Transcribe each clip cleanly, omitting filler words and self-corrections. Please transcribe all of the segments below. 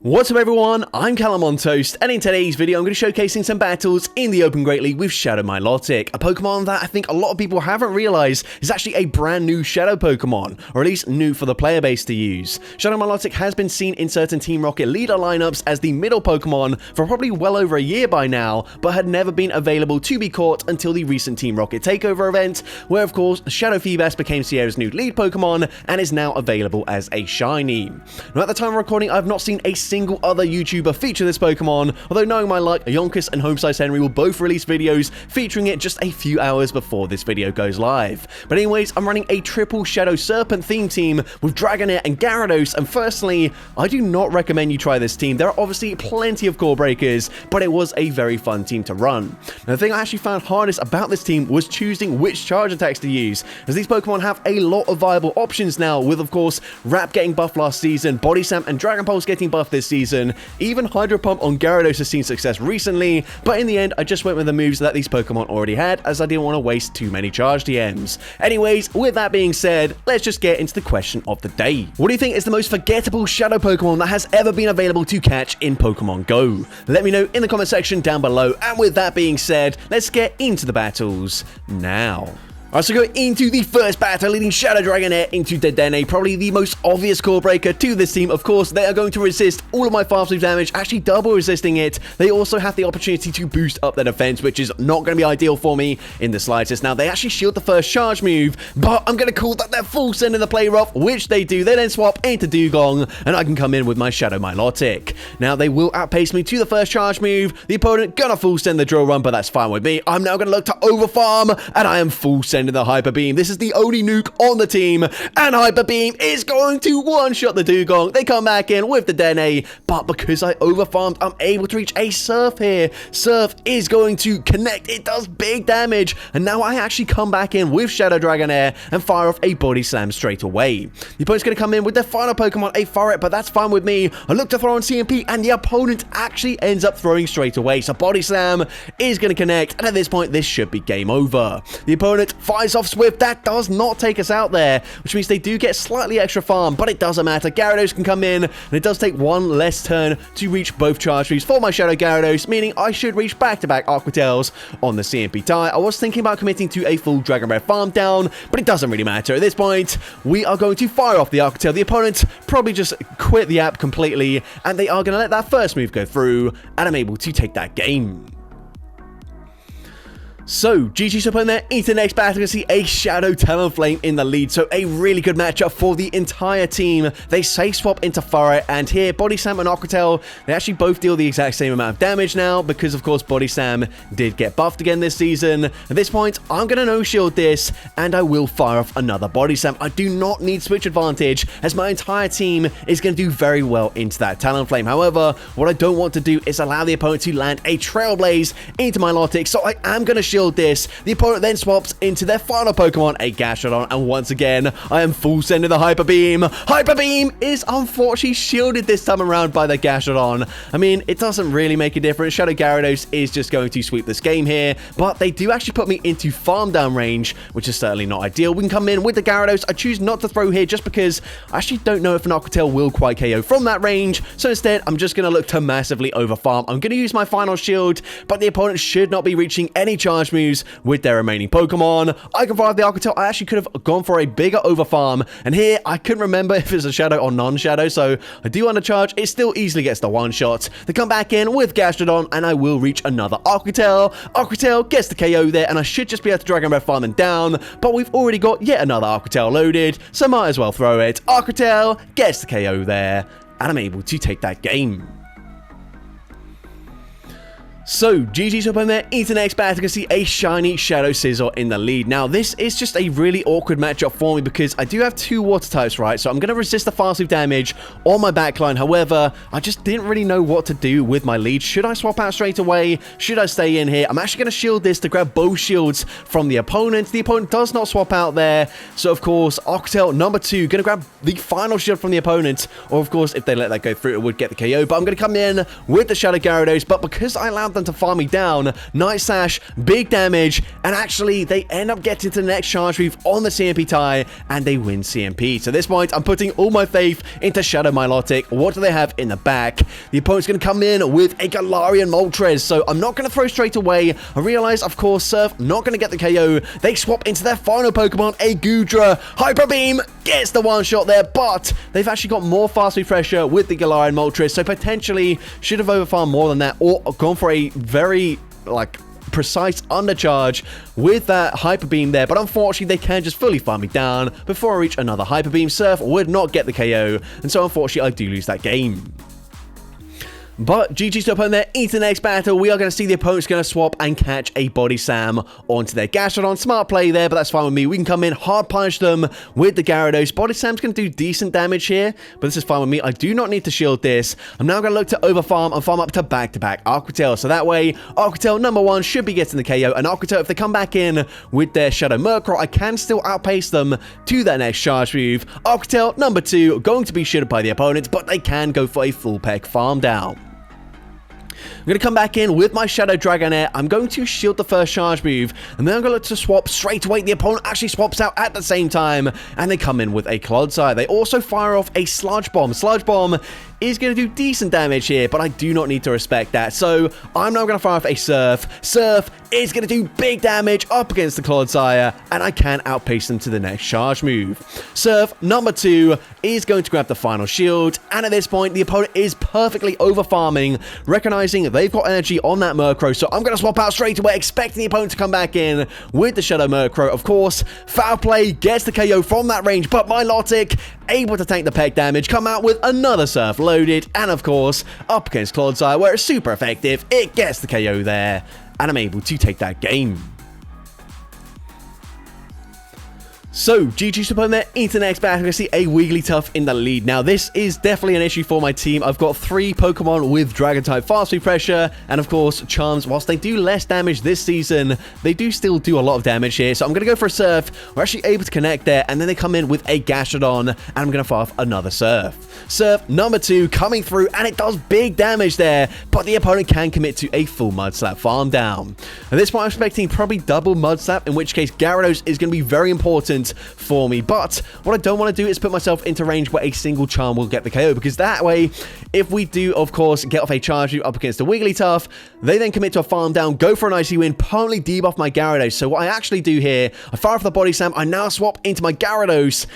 What's up everyone, I'm CallumOnToast, and in today's video I'm going to be showcasing some battles in the Open Great League with Shadow Milotic, a Pokemon that I think a lot of people haven't realized is actually a brand new Shadow Pokemon, or at least new for the player base to use. Shadow Milotic has been seen in certain Team Rocket leader lineups as the middle Pokemon for probably well over a year by now, but had never been available to be caught until the recent Team Rocket Takeover event, where of course Shadow Feebas became Sierra's new lead Pokemon and is now available as a shiny. Now at the time of recording I've not seen a single other YouTuber feature this Pokemon, although knowing my luck, Yonkus and Homesize Henry will both release videos featuring it just a few hours before this video goes live. But anyways, I'm running a triple Shadow Serpent theme team with Dragonair and Gyarados, and firstly, I do not recommend you try this team. There are obviously plenty of core breakers, but it was a very fun team to run. Now the thing I actually found hardest about this team was choosing which charge attacks to use, as these Pokemon have a lot of viable options now, with of course Wrap getting buffed last season, Body Slam and Dragon Pulse getting buffed this season. Even Hydro Pump on Gyarados has seen success recently, but in the end I just went with the moves that these Pokemon already had, as I didn't want to waste too many charge TMs. Anyways, with that being said, let's just get into the question of the day. What do you think is the most forgettable Shadow Pokemon that has ever been available to catch in Pokemon Go? Let me know in the comment section down below, and with that being said, let's get into the battles now. Alright, so going into the first battle, leading Shadow Dragonair into Dedenne, probably the most obvious core breaker to this team. Of course, they are going to resist all of my fast move damage, actually double resisting it. They also have the opportunity to boost up their defense, which is not going to be ideal for me in the slightest. Now, they actually shield the first charge move, but I'm going to call that their full send in the play rough, which they do. They then swap into Dugong, and I can come in with my Shadow Milotic. Now, they will outpace me to the first charge move. The opponent gonna full send the drill run, but that's fine with me. I'm now going to look to overfarm, and I am full sending the Hyper Beam. This is the only nuke on the team, and Hyper Beam is going to one-shot the Dugong. They come back in with the Dene, but because I overfarmed, I'm able to reach a Surf here. Surf is going to connect. It does big damage, and now I actually come back in with Shadow Dragonair and fire off a Body Slam straight away. The opponent's going to come in with their final Pokemon, a Furret, but that's fine with me. I look to throw on CMP, and the opponent actually ends up throwing straight away, so Body Slam is going to connect, and at this point, this should be game over. The opponent fires off Swift. That does not take us out there, which means they do get slightly extra farm, but it doesn't matter. Gyarados can come in, and it does take one less turn to reach both charge trees for my Shadow Gyarados, meaning I should reach back-to-back Aqua Tails on the CMP tie. I was thinking about committing to a full Dragon Breath farm down, but it doesn't really matter. At this point, we are going to fire off the Aqua Tail. The opponent probably just quit the app completely, and they are going to let that first move go through, and I'm able to take that game. So, GG's up on there, into the next battle, you can see a Shadow Talonflame in the lead, so a really good matchup for the entire team. They safe swap into Furret, and here, Body Slam and Aqua Tail, they actually both deal the exact same amount of damage now, because of course Body Slam did get buffed again this season. At this point, I'm going to no-shield this, and I will fire off another Body Slam. I do not need switch advantage, as my entire team is going to do very well into that Talonflame. However, what I don't want to do is allow the opponent to land a Trailblaze into my Milotic, so I am going to shield this. The opponent then swaps into their final Pokemon, a Gastrodon, and once again, I am full sending the Hyper Beam. Hyper Beam is unfortunately shielded this time around by the Gastrodon. I mean, it doesn't really make a difference. Shadow Gyarados is just going to sweep this game here, but they do actually put me into farm down range, which is certainly not ideal. We can come in with the Gyarados. I choose not to throw here just because I actually don't know if an Aqua Tail will quite KO from that range, so instead, I'm just going to look to massively overfarm. I'm going to use my final shield, but the opponent should not be reaching any charge moves with their remaining Pokemon. I can fire the Aqua Tail. I actually could have gone for a bigger overfarm, and here I couldn't remember if it's a Shadow or non-Shadow, so I do undercharge. It still easily gets the one-shot. They come back in with Gastrodon, and I will reach another Aqua Tail. Aqua Tail gets the KO there, and I should just be able to Dragon Breath farm them down, but we've already got yet another Aqua Tail loaded, so might as well throw it. Aqua Tail gets the KO there, and I'm able to take that game. So, GG's up on there, into the next battle, you can see a shiny Shadow Scizor in the lead. Now, this is just a really awkward matchup for me because I do have two water types, right? So I'm going to resist the fast move damage on my backline. However, I just didn't really know what to do with my lead. Should I swap out straight away? Should I stay in here? I'm actually going to shield this to grab both shields from the opponent. The opponent does not swap out there. So, of course, Aqua Tail number 2, going to grab the final shield from the opponent. Or, of course, if they let that go through, it would get the KO. But I'm going to come in with the Shadow Gyarados. But because I allowed them to farm me down. Night Slash, big damage, and actually they end up getting to the next charge move on the CMP tie, and they win CMP. So at this point, I'm putting all my faith into Shadow Milotic. What do they have in the back? The opponent's going to come in with a Galarian Moltres, so I'm not going to throw straight away. I realize, of course, Surf not going to get the KO. They swap into their final Pokemon, a Goodra. Hyper Beam gets the one shot there, but they've actually got more fast refresher with the Galarian Moltres, so potentially should have overfarmed more than that, or gone for a very, precise undercharge with that Hyper Beam there, but unfortunately they can just fully farm me down before I reach another Hyper Beam. Surf would not get the KO, and so unfortunately I do lose that game. But GG's to opponent there. Into the next battle, we are going to see the opponent's going to swap and catch a Body Slam onto their Gastrodon. Smart play there, but that's fine with me. We can come in, hard punish them with the Gyarados. Body Slam's going to do decent damage here, but this is fine with me. I do not need to shield this. I'm now going to look to overfarm and farm up to back-to-back Aquatail. So that way, Aquatail number 1 should be getting the KO, and Aquatail, if they come back in with their Shadow Murkrow, I can still outpace them to that next charge move. Aquatail number 2 going to be shielded by the opponent, but they can go for a full peck farm down. I'm going to come back in with my Shadow Dragonair. I'm going to shield the first charge move, and then I'm going to look to swap straight away. The opponent actually swaps out at the same time, and they come in with a Clodsire. They also fire off a Sludge Bomb. Sludge Bomb is going to do decent damage here, but I do not need to respect that. So I'm now going to fire off a Surf. Surf is going to do big damage up against the Clodsire, and I can outpace them to the next charge move. Surf number 2 is going to grab the final shield, and at this point, the opponent is perfectly over farming, recognizing they've got energy on that Murkrow, so I'm going to swap out straight away, expecting the opponent to come back in with the Shadow Murkrow. Of course, Foul Play gets the KO from that range, but Milotic able to tank the peck damage, come out with another Surf loaded, and of course, up against Clodsire, where it's super effective, it gets the KO there, and I'm able to take that game. So, GG's opponent there into the next battle. We're going to see a Wigglytuff in the lead. Now, this is definitely an issue for my team. I've got 3 Pokemon with Dragon-type Fast Speed Pressure, and of course, Charms. Whilst they do less damage this season, they do still do a lot of damage here. So I'm going to go for a Surf. We're actually able to connect there, and then they come in with a Gastrodon, and I'm going to fire off another Surf. Surf number 2 coming through, and it does big damage there, but the opponent can commit to a full Mud Slap farm down. At this point, I'm expecting probably double Mud Slap, in which case Gyarados is going to be very important for me, but what I don't want to do is put myself into range where a single Charm will get the KO, because that way, if we do, of course, get off a charge move up against a Wigglytuff, they then commit to a farm down, go for an Icy Wind, permanently debuff my Gyarados. So what I actually do here, I fire off the Body Slam, I now swap into my Gyarados,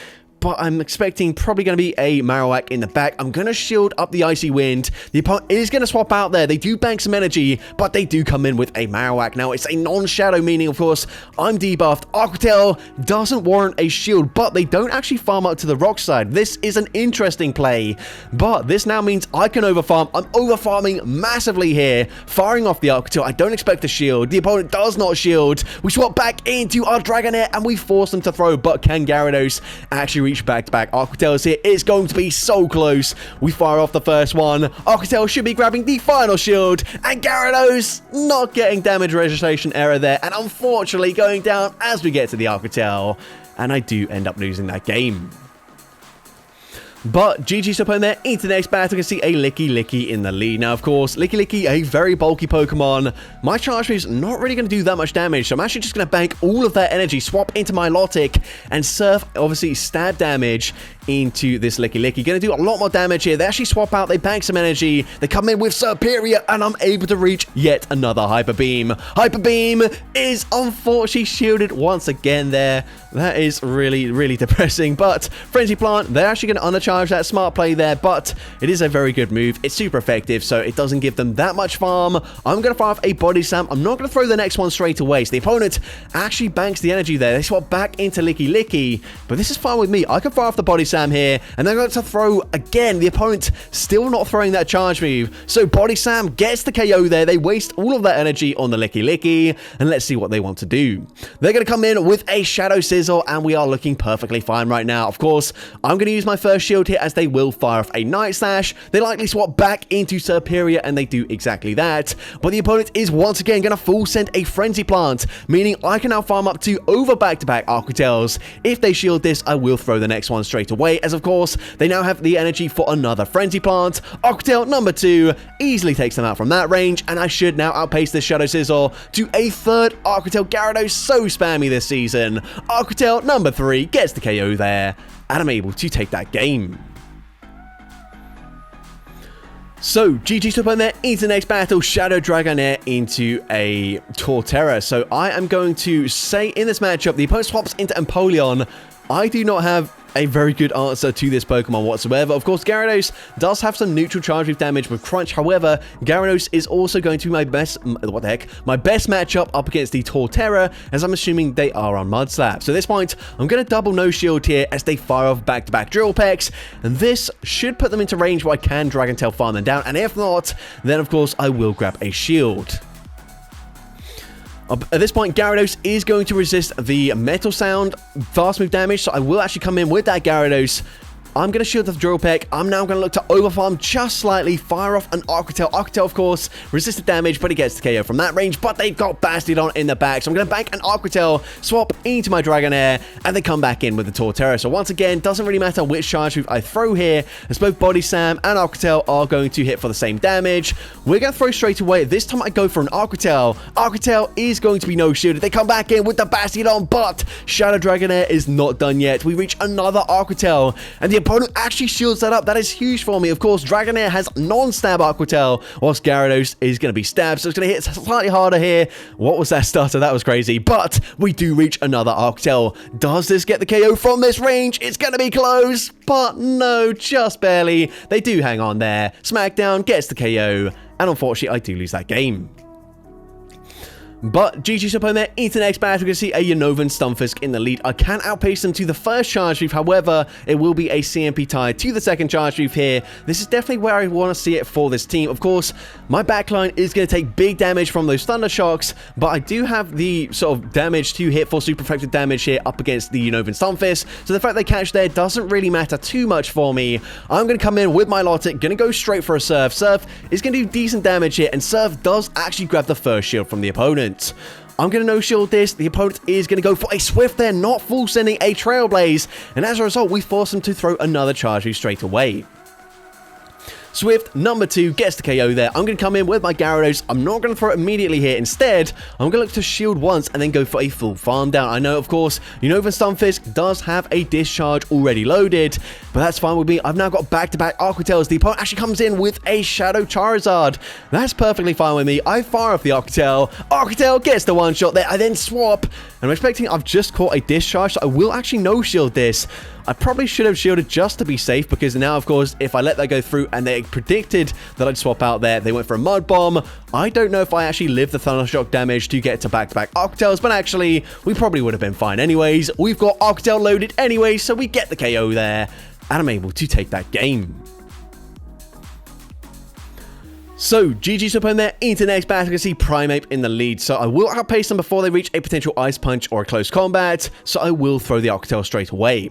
but I'm expecting probably going to be a Marowak in the back. I'm going to shield up the Icy Wind. The opponent is going to swap out there. They do bank some energy, but they do come in with a Marowak. Now, it's a non-shadow, meaning, of course, I'm debuffed. Aquatail doesn't warrant a shield, but they don't actually farm up to the rock side. This is an interesting play, but this now means I can overfarm. I'm overfarming massively here, firing off the Aquatail. I don't expect a shield. The opponent does not shield. We swap back into our Dragonair, and we force them to throw, but can Gyarados actually reach back-to-back Aquatails here? It's going to be so close. We fire off the first one. Aquatail should be grabbing the final shield, and Gyarados not getting damage registration error there, and unfortunately going down as we get to the Aquatail, and I do end up losing that game. But GG's opponent there into the next battle. You can see a Licky in the lead. Now, of course, Licky, a very bulky Pokemon. My charge move is not really going to do that much damage, so I'm actually just going to bank all of that energy, swap into my Milotic, and Surf, obviously, stab damage into this Licky. Going to do a lot more damage here. They actually swap out, they bank some energy, they come in with Superior, and I'm able to reach yet another Hyper Beam. Hyper Beam is unfortunately shielded once again there. That is really depressing, but Frenzy Plant, they're actually going to undercharge that. Smart play there, but it is a very good move. It's super effective, so it doesn't give them that much farm. I'm going to fire off a Body Slam. I'm not going to throw the next one straight away, so the opponent actually banks the energy there. They swap back into Licky, but this is fine with me. I can fire off the Body Slam here, and they're going to throw again. The opponent still not throwing that charge move, so Body Slam gets the KO there. They waste all of that energy on the Licky, and let's see what they want to do. They're going to come in with a Shadow Sizzle, and we are looking perfectly fine right now. Of course, I'm going to use my first shield here, as they will fire off a Night Slash. They likely swap back into Superior, and they do exactly that, but the opponent is once again going to full send a Frenzy Plant, meaning I can now farm up to over back-to-back Aquatails. If they shield this, I will throw the next one straight away. away, as of course, they now have the energy for another Frenzy Plant. Aqua Tail number 2 easily takes them out from that range, and I should now outpace this Shadow Scizor to a third Aqua Tail. Gyarados so spammy this season. Aqua Tail number 3 gets the KO there, and I'm able to take that game. So, GG to opponent there into the next battle, Shadow Dragonair into a Torterra. So, I am going to say in this matchup, the opponent swaps into Empoleon. I do not have a very good answer to this Pokemon whatsoever. Of course, Gyarados does have some neutral charge move damage with Crunch. However, Gyarados is also going to be my best matchup up against the Torterra, as I'm assuming they are on Mud Slap. So at this point, I'm going to double no shield here as they fire off back-to-back Drill Pecks, and this should put them into range where I can Dragon Tail farm them down, and if not, then of course I will grab a shield. At this point, Gyarados is going to resist the Metal Sound fast move damage, so I will actually come in with that Gyarados. I'm going to shield the Drill Peck. I'm now going to look to overfarm just slightly, fire off an Aqua Tail. Aqua Tail, of course, resisted damage, but it gets the KO from that range, but they've got Bastiodon in the back, so I'm going to bank an Aqua Tail, swap into my Dragonair, and they come back in with the Torterra. So once again, doesn't really matter which charge move I throw here, as both Body Slam and Aqua Tail are going to hit for the same damage. We're going to throw straight away. This time I go for an Aqua Tail. Aqua Tail is going to be no shielded. They come back in with the Bastiodon, but Shadow Dragonair is not done yet. We reach another Aqua Tail, and the opponent actually shields that up. That is huge for me. Of course, Dragonair has non-stab Aqua Tail, whilst Gyarados is going to be stabbed, so it's going to hit slightly harder here. What was that stutter? That was crazy, but we do reach another Aqua Tail. Does this get the KO from this range? It's going to be close, but no, just barely. They do hang on there. Smackdown gets the KO, and unfortunately, I do lose that game. But GG's opponent into the next battle. We can see a Unova and Stunfisk in the lead. I can outpace them to the first charge move. However, it will be a CMP tie to the second charge move here. This is definitely where I want to see it for this team. Of course, my backline is going to take big damage from those Thunder Shocks, but I do have the sort of damage to hit for super effective damage here up against the Unova and Stunfisk. So the fact they catch there doesn't really matter too much for me. I'm going to come in with my Lotic, going to go straight for a Surf. Surf is going to do decent damage here, and Surf does actually grab the first shield from the opponent. I'm going to no-shield this. The opponent is going to go for a Swift there, not full sending a Trailblaze. And as a result, we force them to throw another charge move straight away. Swift, number 2, gets the KO there. I'm going to come in with my Gyarados. I'm not going to throw it immediately here. Instead, I'm going to look to shield once and then go for a full farm down. I know, of course, Unova Stunfisk does have a discharge already loaded, but that's fine with me. I've now got back-to-back Aqua Tails. The opponent actually comes in with a Shadow Charizard. That's perfectly fine with me. I fire off the Aqua Tail. Aqua Tail gets the one-shot there. I then swap, and I'm expecting I've just caught a discharge, so I will actually no-shield this. I probably should have shielded just to be safe, because now, of course, if I let that go through and they predicted that I'd swap out there, they went for a Mud Bomb. I don't know if I actually lived the Thunder Shock damage to get to back-to-back Aqua Tails, but actually, we probably would have been fine anyways. We've got Aqua Tail loaded anyway, so we get the KO there, and I'm able to take that game. So, GG's opponent there into the next battle. You can see Primeape in the lead, so I will outpace them before they reach a potential Ice Punch or a close combat, so I will throw the Aqua Tail straight away.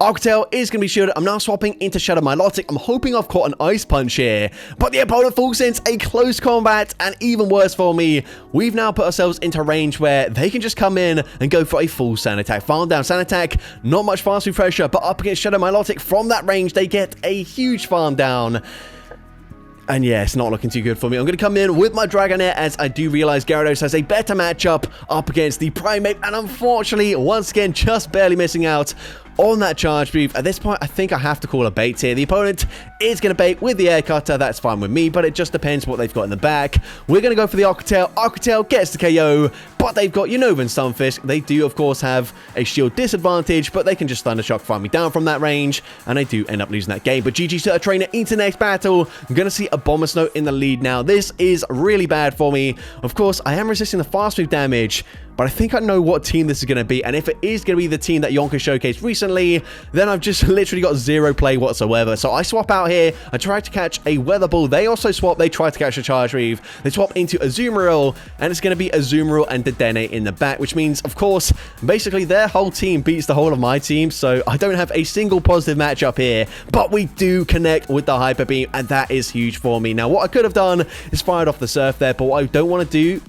Aqua Tail is going to be shielded. I'm now swapping into Shadow Milotic. I'm hoping I've caught an Ice Punch here, but the opponent full sends a close combat, and even worse for me, we've now put ourselves into range where they can just come in and go for a full Sand Attack. Farm down Sand Attack, not much fast move pressure, but up against Shadow Milotic from that range, they get a huge farm down. And yeah, it's not looking too good for me. I'm going to come in with my Dragonair, as I do realize Gyarados has a better matchup up against the Primeape. And unfortunately, once again, just barely missing out on that charge move. At this point, I think I have to call a bait here. The opponent is going to bait with the Air Cutter. That's fine with me, but it just depends what they've got in the back. We're going to go for the Aqua Tail. Aqua Tail gets the KO, but they've got Unova and Stunfisk. They do, of course, have a shield disadvantage, but they can just Thunder Shock farm me down from that range, and I do end up losing that game. But GG to a trainer into the next battle. I'm going to see a Abomasnow in the lead now. This is really bad for me. Of course, I am resisting the fast move damage, but I think I know what team this is going to be, and if it is going to be the team that Yonka showcased recently, then I've just literally got zero play whatsoever. So I swap out here. I try to catch a Weather Ball. They also swap. They try to catch a Charge Reeve. They swap into Azumarill, and it's going to be Azumarill and Dedenne in the back, which means, of course, basically their whole team beats the whole of my team, so I don't have a single positive matchup here, but we do connect with the Hyper Beam, and that is huge for me. Now, what I could have done is fired off the Surf there, but what I don't want to do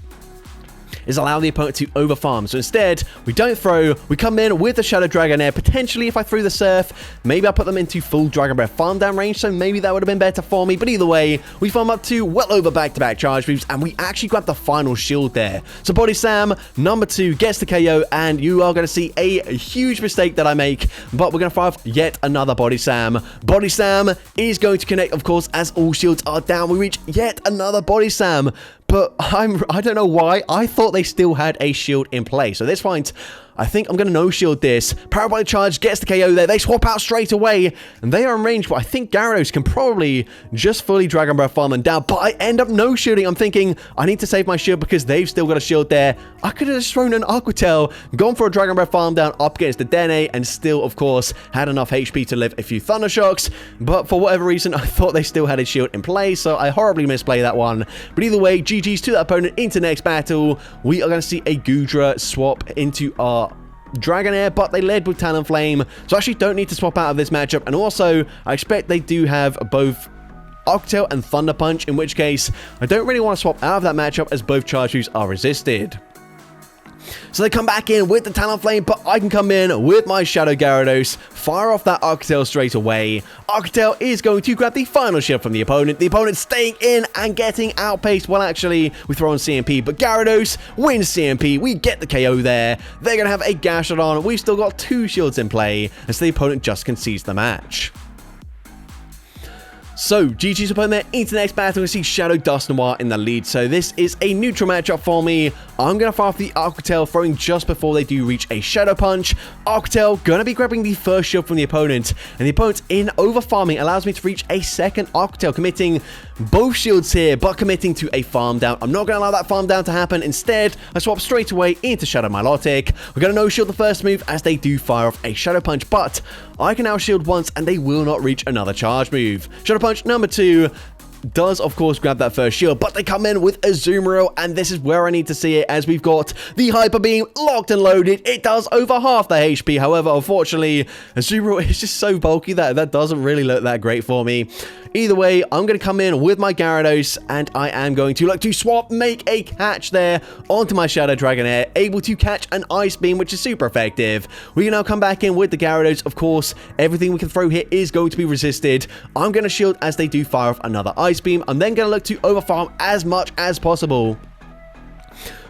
is allow the opponent to overfarm. So instead, we don't throw, we come in with the Shadow Dragonair. Potentially, if I threw the Surf, maybe I put them into full Dragon Breath farm down range, so maybe that would have been better for me. But either way, we farm up to well over back-to-back charge moves, and we actually grab the final shield there. So Body Slam, number 2, gets the KO, and you are going to see a huge mistake that I make, but we're going to fire off yet another Body Slam. Body Slam is going to connect, of course, as all shields are down. We reach yet another Body Slam, but I don't know why. I thought they still had a shield in play. So at this point, I think I'm going to no-shield this. Parabolic Charge gets the KO there. They swap out straight away, and they are in range, but I think Gyarados can probably just fully Dragon Breath farm them down, but I end up no-shielding. I'm thinking, I need to save my shield because they've still got a shield there. I could have just thrown an Aqua Tail, gone for a Dragon Breath farm down up against the Dene, and still, of course, had enough HP to live a few Thunder Shocks, but for whatever reason, I thought they still had a shield in play, so I horribly misplayed that one. But either way, GG's to that opponent into next battle. We are going to see a Goodra swap into our Dragonair, but they led with Talonflame, so I actually don't need to swap out of this matchup. And also, I expect they do have both Octail and Thunder Punch, in which case, I don't really want to swap out of that matchup as both charge moves are resisted. So they come back in with the Talonflame, but I can come in with my Shadow Gyarados, fire off that Octail straight away. Octail is going to grab the final shield from the opponent. The opponent staying in and getting outpaced. Well, actually, we throw on CMP, but Gyarados wins CMP. We get the KO there. They're going to have a Gastrodon. We've still got 2 shields in play, and so the opponent just concedes the match. So, GG's opponent there into the next battle. We see Shadow Dusknoir in the lead. So, this is a neutral matchup for me. I'm going to fire off the Aqua Tail, throwing just before they do reach a Shadow Punch. Aqua Tail going to be grabbing the first shield from the opponent. And the opponent in overfarming allows me to reach a second Aqua Tail, committing both shields here, but committing to a farm down. I'm not going to allow that farm down to happen. Instead, I swap straight away into Shadow Milotic. We're going to no-shield the first move as they do fire off a Shadow Punch, but I can now shield once and they will not reach another charge move. Shadow Punch number 2 does, of course, grab that first shield, but they come in with Azumarill, and this is where I need to see it, as we've got the Hyper Beam locked and loaded. It does over half the HP. However, unfortunately, Azumarill is just so bulky that doesn't really look that great for me. Either way, I'm going to come in with my Gyarados, and I am going to look to swap, make a catch there onto my Shadow Dragonair, able to catch an Ice Beam, which is super effective. We can now come back in with the Gyarados. Of course, everything we can throw here is going to be resisted. I'm going to shield as they do fire off another Ice Beam. I'm then going to look to overfarm as much as possible.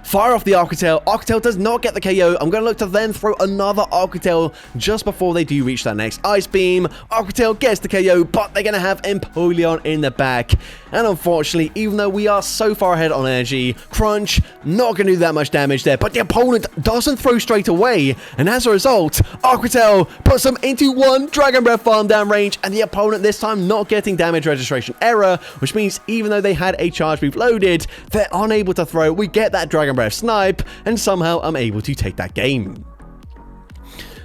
Fire off the Aqua Tail. Aqua Tail does not get the KO. I'm going to look to then throw another Aqua Tail just before they do reach that next Ice Beam. Aqua Tail gets the KO, but they're going to have Empoleon in the back. And unfortunately, even though we are so far ahead on energy, Crunch not going to do that much damage there, but the opponent doesn't throw straight away. And as a result, Aqua Tail puts them into 1 Dragon Breath farm down range, and the opponent this time not getting damage registration error, which means even though they had a charge move loaded, they're unable to throw. We get that Dragon Breath snipe, and somehow I'm able to take that game.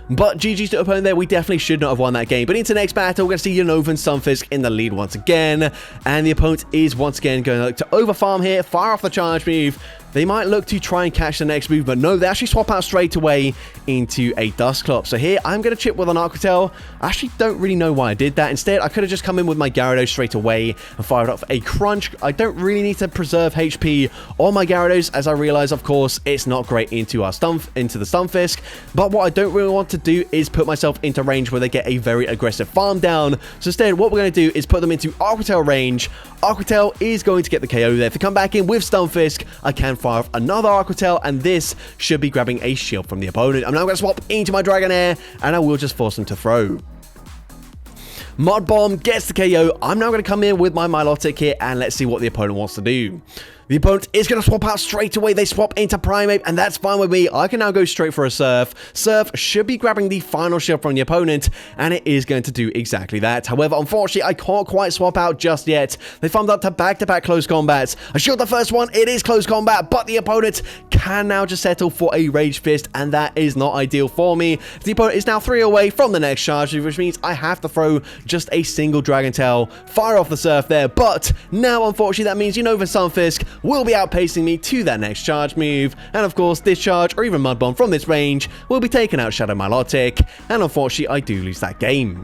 But GG's to opponent there. We definitely should not have won that game. But into the next battle, we're going to see Unova and Stunfisk in the lead once again. And the opponent is once again going to look to overfarm here, fire off the charge move. They might look to try and catch the next move, but no, they actually swap out straight away into a Dusclops. So here, I'm going to chip with an Aqua Tail. I actually don't really know why I did that. Instead, I could have just come in with my Gyarados straight away and fired off a Crunch. I don't really need to preserve HP on my Gyarados, as I realize, of course, it's not great into the Stunfisk. But what I don't really want to do is put myself into range where they get a very aggressive farm down. So instead, what we're going to do is put them into Aqua Tail range. Aqua Tail is going to get the KO there. If they come back in with Stunfisk, I can fire off another Aqua Tail, and this should be grabbing a shield from the opponent. I'm now going to swap into my Dragonair, and I will just force them to throw. Mud Bomb gets the KO. I'm now going to come in with my Milotic here, and let's see what the opponent wants to do. The opponent is going to swap out straight away. They swap into Primeape, and that's fine with me. I can now go straight for a Surf. Surf should be grabbing the final shield from the opponent, and it is going to do exactly that. However, unfortunately, I can't quite swap out just yet. They farmed up to back-to-back close combats. I shield the first one. It is close combat, but the opponent can now just settle for a Rage Fist, and that is not ideal for me. The opponent is now 3 away from the next charge, which means I have to throw just a single Dragon Tail, fire off the Surf there, but now, unfortunately, that means Unova Sunfisk will be outpacing me to that next charge move, and of course this charge or even Mud Bomb from this range will be taking out Shadow Milotic, and unfortunately I do lose that game.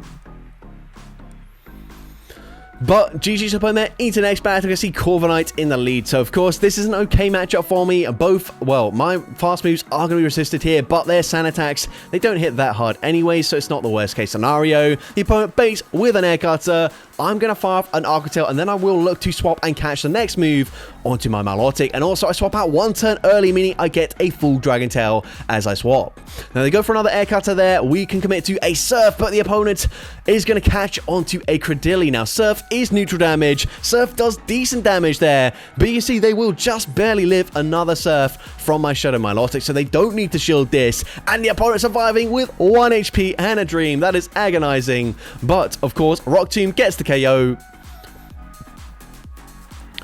But GG's up on there into the next battle. I see Corviknight in the lead. So, of course, this is an okay matchup for me. Both, well, my fast moves are going to be resisted here, but their sand attacks, they don't hit that hard anyway, so it's not the worst case scenario. The opponent baits with an air cutter. I'm going to fire off an Arc Tail, and then I will look to swap and catch the next move onto my Milotic. And also, I swap out one turn early, meaning I get a full Dragon Tail as I swap. Now, they go for another air cutter there. We can commit to a Surf, but the opponent is going to catch onto a Credilli. Now, Surf is neutral damage. Surf does decent damage there, but you see, they will just barely live another Surf from my Shadow Milotic, so they don't need to shield this. And the opponent surviving with 1 HP and a Dream. That is agonizing. But, of course, Rock Tomb gets the KO.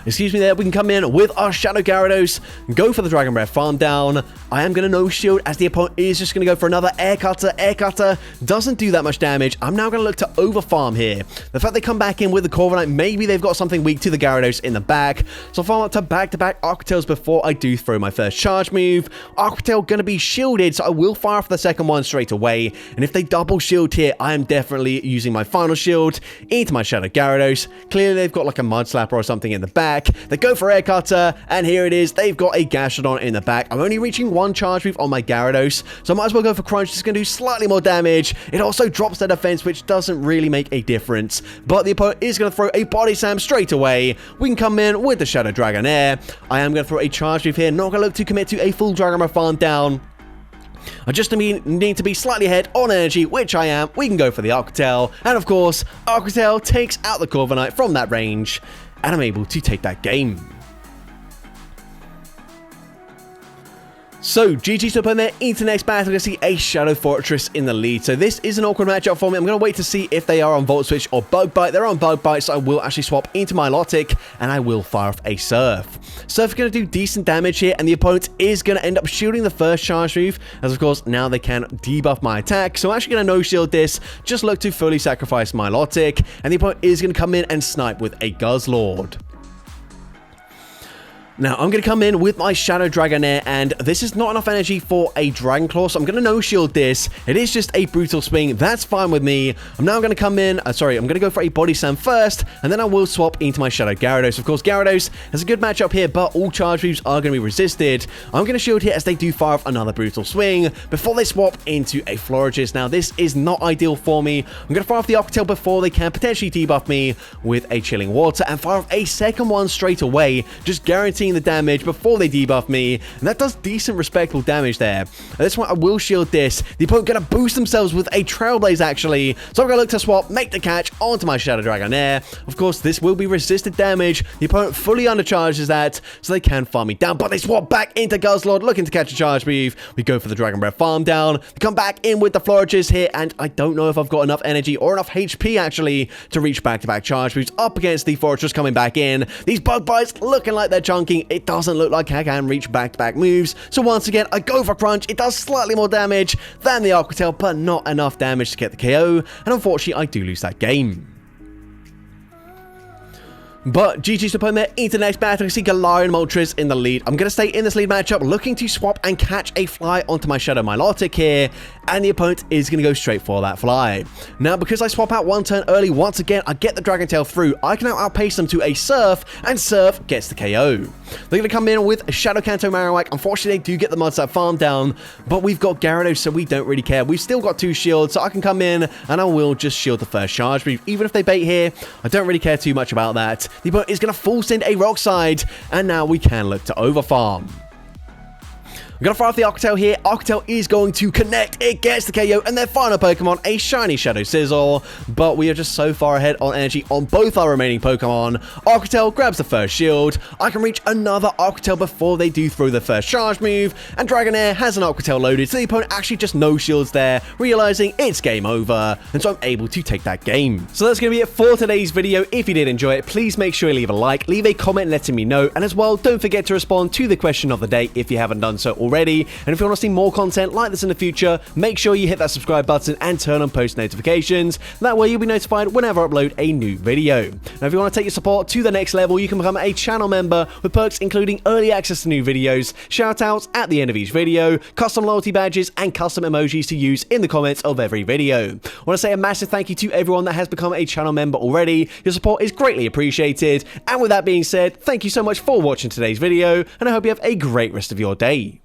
Excuse me there, we can come in with our Shadow Gyarados, go for the Dragon Breath farm down. I am going to no shield as the opponent is just going to go for another Air Cutter. Air Cutter doesn't do that much damage. I'm now going to look to over farm here. The fact they come back in with the Corviknight, maybe they've got something weak to the Gyarados in the back. So I'll farm up to back-to-back Aqua Tails before I do throw my first charge move. Aqua Tail going to be shielded, so I will fire off the second one straight away. And if they double shield here, I am definitely using my final shield into my Shadow Gyarados. Clearly, they've got like a Mud Slapper or something in the back. They go for Air Cutter, and here it is. They've got a Gastrodon in the back. I'm only reaching one charge move on my Gyarados, so I might as well go for Crunch. It's going to do slightly more damage. It also drops their defense, which doesn't really make a difference. But the opponent is going to throw a Body Slam straight away. We can come in with the Shadow Dragonair. I am going to throw a charge move here. Not going to look to commit to a full Dragon Breath farm down. I just need to be slightly ahead on energy, which I am. We can go for the Aqua Tail. And of course, Aqua Tail takes out the Corviknight from that range. And I'm able to take that game. So, GG's up on there into the next battle. We're going to see a Shadow Fortress in the lead. So this is an awkward matchup for me. I'm going to wait to see if they are on Volt Switch or Bug Bite. They're on Bug Bite, so I will actually swap into my Milotic, and I will fire off a Surf. Surf is going to do decent damage here, and the opponent is going to end up shielding the first charge move, as of course, now they can debuff my attack. So I'm actually going to no-shield this, just look to fully sacrifice my Milotic, and the opponent is going to come in and snipe with a Guzzlord. Now, I'm going to come in with my Shadow Dragonair, and this is not enough energy for a Dragon Claw, so I'm going to no-shield this. It is just a Brutal Swing. That's fine with me. I'm now going to come in... I'm going to go for a Body Slam first, and then I will swap into my Shadow Gyarados. Of course, Gyarados has a good matchup here, but all charge moves are going to be resisted. I'm going to shield here as they do fire off another Brutal Swing before they swap into a Florigist. Now, this is not ideal for me. I'm going to fire off the Aqua Tail before they can potentially debuff me with a Chilling Water, and fire off a second one straight away, just guaranteeing the damage before they debuff me, and that does decent respectable damage there. At this point, I will shield this. The opponent going to boost themselves with a Trailblaze actually, so I'm going to look to swap, make the catch onto my Shadow Dragonair. Of course, this will be resisted damage. The opponent fully undercharges that, so they can farm me down, but they swap back into Guzzlord, looking to catch a charge move. We go for the Dragon Breath farm down. We come back in with the Florigist here, and I don't know if I've got enough energy or enough HP actually to reach back-to-back charge moves up against the Fortress coming back in. These Bug Bites looking like they're chunking. It doesn't look like I can reach back-to-back moves, so once again I go for Crunch. It does slightly more damage than the Aqua Tail, but not enough damage to get the KO, and unfortunately I do lose that game. But GG's opponent there into the next battle. I see Galarian Moltres in the lead. I'm going to stay in this lead matchup, looking to swap and catch a fly onto my Shadow Milotic here, and the opponent is going to go straight for that fly. Now, because I swap out one turn early, once again, I get the Dragon Tail through. I can now outpace them to a Surf, and Surf gets the KO. They're going to come in with Shadow Kanto Marowak. Unfortunately, they do get the Mudslap farm down, but we've got Gyarados, so we don't really care. We've still got 2 shields, so I can come in, and I will just shield the first charge move. Even if they bait here, I don't really care too much about that. The opponent is going to full send a Rock Slide, and now we can look to overfarm. I'm going to fire off the Aqua Tail here. Aqua Tail is going to connect. It gets the KO, and their final Pokemon, a shiny Shadow Sizzle. But we are just so far ahead on energy on both our remaining Pokemon. Aqua Tail grabs the first shield. I can reach another Aqua Tail before they do throw the first charge move. And Dragonair has an Aqua Tail loaded, so the opponent actually just no shields there, realizing it's game over. And so I'm able to take that game. So that's going to be it for today's video. If you did enjoy it, please make sure you leave a like, leave a comment letting me know. And as well, don't forget to respond to the question of the day if you haven't done so already. already. And if you want to see more content like this in the future, make sure you hit that subscribe button and turn on post notifications. That way you'll be notified whenever I upload a new video. Now if you want to take your support to the next level, you can become a channel member with perks including early access to new videos, shoutouts at the end of each video, custom loyalty badges, and custom emojis to use in the comments of every video. I want to say a massive thank you to everyone that has become a channel member already. Your support is greatly appreciated. And with that being said, thank you so much for watching today's video, and I hope you have a great rest of your day.